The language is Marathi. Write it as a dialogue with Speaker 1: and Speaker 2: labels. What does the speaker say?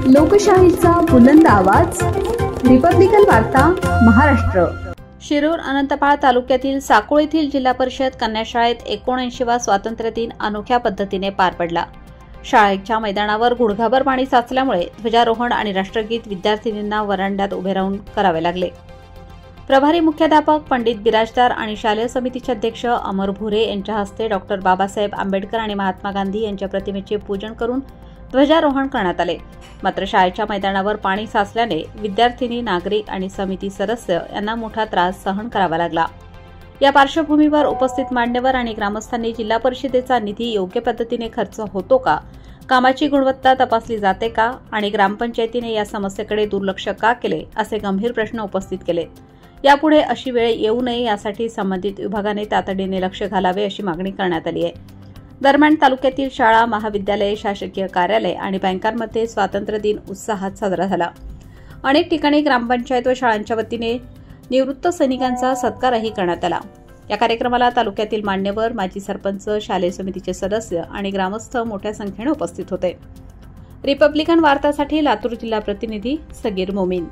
Speaker 1: लोकशाहीचा बुलंद आवाज, रिपब्लिकन वार्ता महाराष्ट्र।
Speaker 2: शिरूर अनंतपाळ तालुक्यातील साकोळ येथील जिल्हा परिषद कन्या शाळेत 79वा स्वातंत्र्य दिन अनोख्या पद्धतीने पार पडला। शाळेच्या मैदानावर गुडघाभर पाणी साचल्यामुळे ध्वजारोहण आणि राष्ट्रगीत विद्यार्थिनींना वरांड्यात उभे राहून करावे लागले। प्रभारी मुख्याध्यापक पंडित बिराजदार आणि शालेय समितीचे अध्यक्ष अमर भुरे यांच्या हस्ते डॉक्टर बाबासाहेब आंबेडकर आणि महात्मा गांधी यांच्या प्रतिमेचे पूजन करून ध्वजारोहण करण्यात आले। मात्र शाळेच्या मैदानावर पाणी साचल्याने विद्यार्थिनी, नागरिक आणि समिती सदस्य यांना मोठा त्रास सहन करावा लागला। या पार्श्वभूमीवर उपस्थित मान्यवर आणि ग्रामस्थांनी जिल्हा परिषदेचा निधी योग्य पद्धतीने खर्च होतो का, कामाची गुणवत्ता तपासली जाते का आणि ग्रामपंचायतीने या समस्येकडे दुर्लक्ष का केले, असे गंभीर प्रश्न उपस्थित केले। यापुढे अशी वेळ येऊ नये यासाठी संबंधित विभागाने तातडीने लक्ष घालावे अशी मागणी करण्यात आली आहे। दरम्यान तालुक्यातील शाळा, महाविद्यालये, शासकीय कार्यालय आणि बँकांमध्ये स्वातंत्र्य दिन उत्साहात साजरा झाला। अनेक ठिकाणी ग्रामपंचायत व शाळांच्या वतीने निवृत्त सैनिकांचा सत्कारही करण्यात आला। या कार्यक्रमाला तालुक्यातील मान्यवर, माजी सरपंच, शालेय समितीचे सदस्य आणि ग्रामस्थ मोठ्या संख्येने उपस्थित होते। रिपब्लिकन वार्तासाठी लातूर जिल्हा प्रतिनिधी सगीर मोमीन।